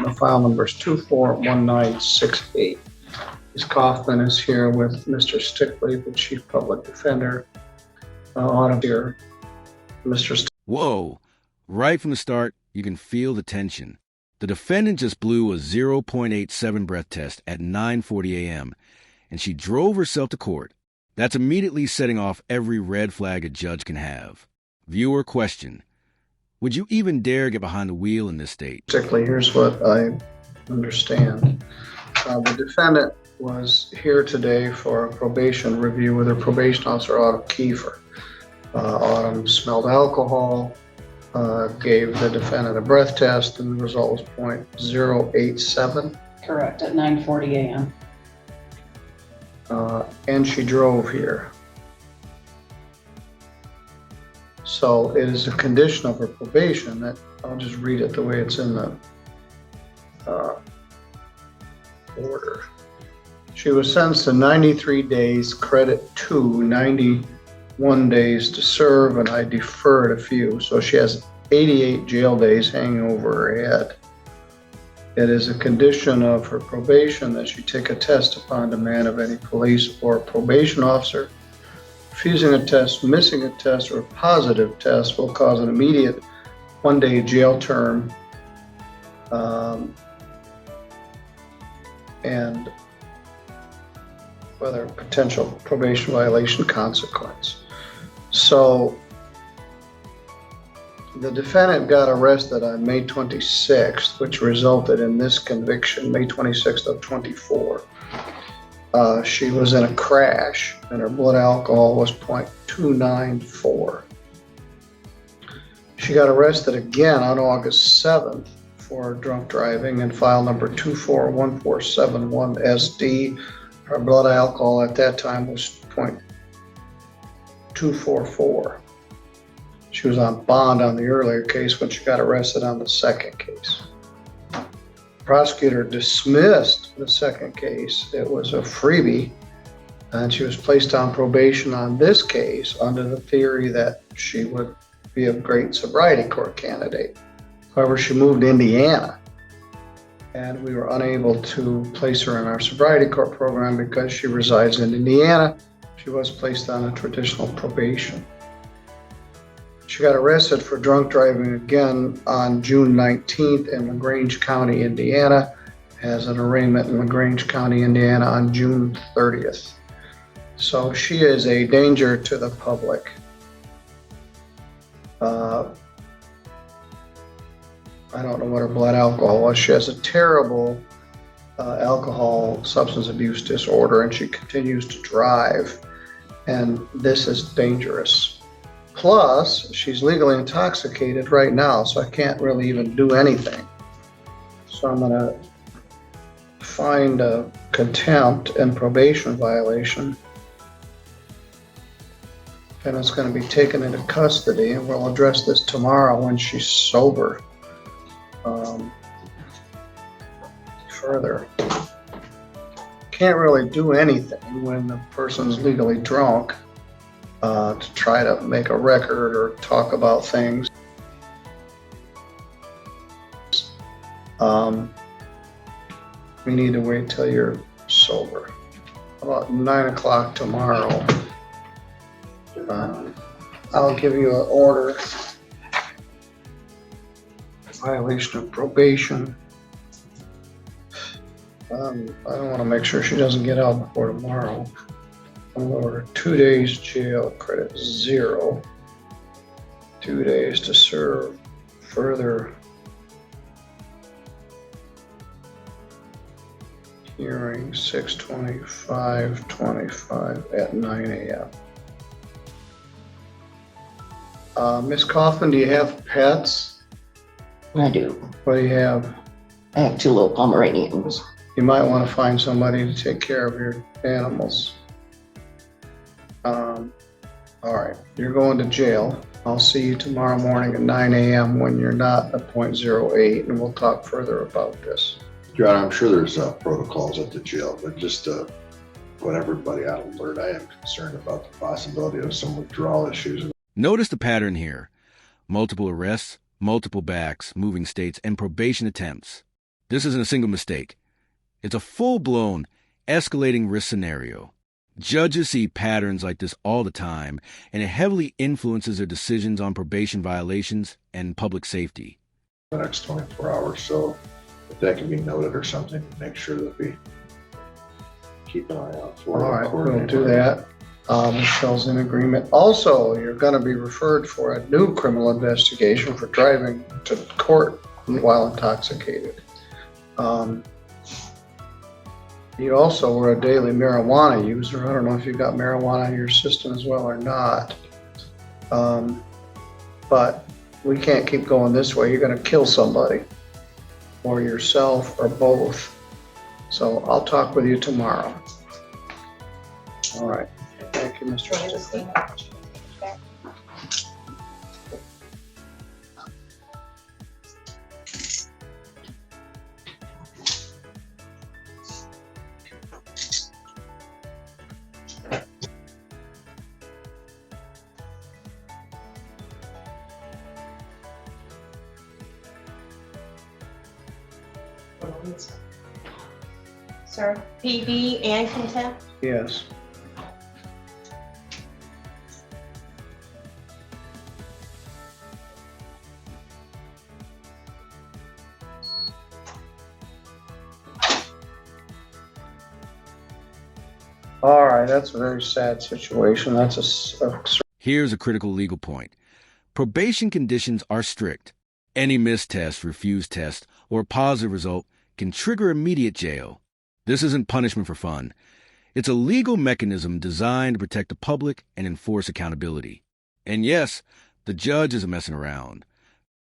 The file number is 241968. Ms. Kaufman is here with Mr. Stickley, the Chief Public Defender. On here, Mr. Whoa. Right from the start, you can feel the tension. The defendant just blew a 0.87 breath test at 9:40 a.m., and she drove herself to court. That's immediately setting off every red flag a judge can have. Viewer question: would you even dare get behind the wheel in this state? Stickley, here's what I understand. The defendant was here today for a probation review with her probation officer, Autumn Kiefer. Autumn smelled alcohol, gave the defendant a breath test, and the result was .087. Correct, at 9:40 a.m. And she drove here. So it is a condition of her probation that, I'll just read it the way it's in the order. She was sentenced to 93 days, credit 2, 91 days to serve, and I deferred a few. So she has 88 jail days hanging over her head. It is a condition of her probation that she take a test upon demand of any police or probation officer. Refusing a test, missing a test, or a positive test will cause an immediate 1-day jail term and whether potential probation violation consequence. So the defendant got arrested on May 26th, which resulted in this conviction, May 26th of 24. She was in a crash and her blood alcohol was .294. She got arrested again on August 7th for drunk driving and file number 241471SD. Her blood alcohol at that time was .244. She was on bond on the earlier case when she got arrested on the second case. The prosecutor dismissed the second case. It was a freebie, and she was placed on probation on this case under the theory that she would be a great sobriety court candidate. However, she moved to Indiana, and we were unable to place her in our sobriety court program because she resides in Indiana. She was placed on a traditional probation. She got arrested for drunk driving again on June 19th in LaGrange County, Indiana, has an arraignment in LaGrange County, Indiana on June 30th. So she is a danger to the public. I don't know what her blood alcohol was. She has a terrible alcohol substance abuse disorder, and she continues to drive, and this is dangerous. Plus, she's legally intoxicated right now, so I can't really even do anything. So I'm gonna find a contempt and probation violation, and it's gonna be taken into custody, and we'll address this tomorrow when she's sober. Further, can't really do anything when the person's legally drunk to try to make a record or talk about things. We need to wait till you're sober. About 9 o'clock tomorrow, I'll give you an order. Violation of probation. I don't want to make sure she doesn't get out before tomorrow. I'll order 2 days jail, credit 0. 2 days to serve. Further hearing 6/25/25 at 9 a.m. Ms. Kaufman, do you have pets? I do. What do you have? I have 2 little Pomeranians. You might want to find somebody to take care of your animals. All right, you're going to jail. I'll see you tomorrow morning at 9 a.m. when you're not at .08, and we'll talk further about this. Your Honor, I'm sure there's protocols at the jail, but just to put everybody on alert, I am concerned about the possibility of some withdrawal issues. Notice the pattern here. Multiple arrests, multiple backs, moving states, and probation attempts. This isn't a single mistake. It's a full-blown, escalating risk scenario. Judges see patterns like this all the time, and it heavily influences their decisions on probation violations and public safety. The next 24 hours, so if that can be noted or something, make sure that we keep an eye out for. All right, we'll do that. Michelle's in agreement. Also, you're going to be referred for a new criminal investigation for driving to court while intoxicated. You also were a daily marijuana user. I don't know if you've got marijuana in your system as well or not. But we can't keep going this way. You're going to kill somebody, or yourself, or both. So I'll talk with you tomorrow. All right. Thank you, Mr. Stickler. Sir, PV and contempt? Yes. All right, that's a very sad situation. That's a Here's a critical legal point. Probation conditions are strict. Any missed test, refused test, or positive result can trigger immediate jail. This isn't punishment for fun. It's a legal mechanism designed to protect the public and enforce accountability. And yes, the judge isn't messing around.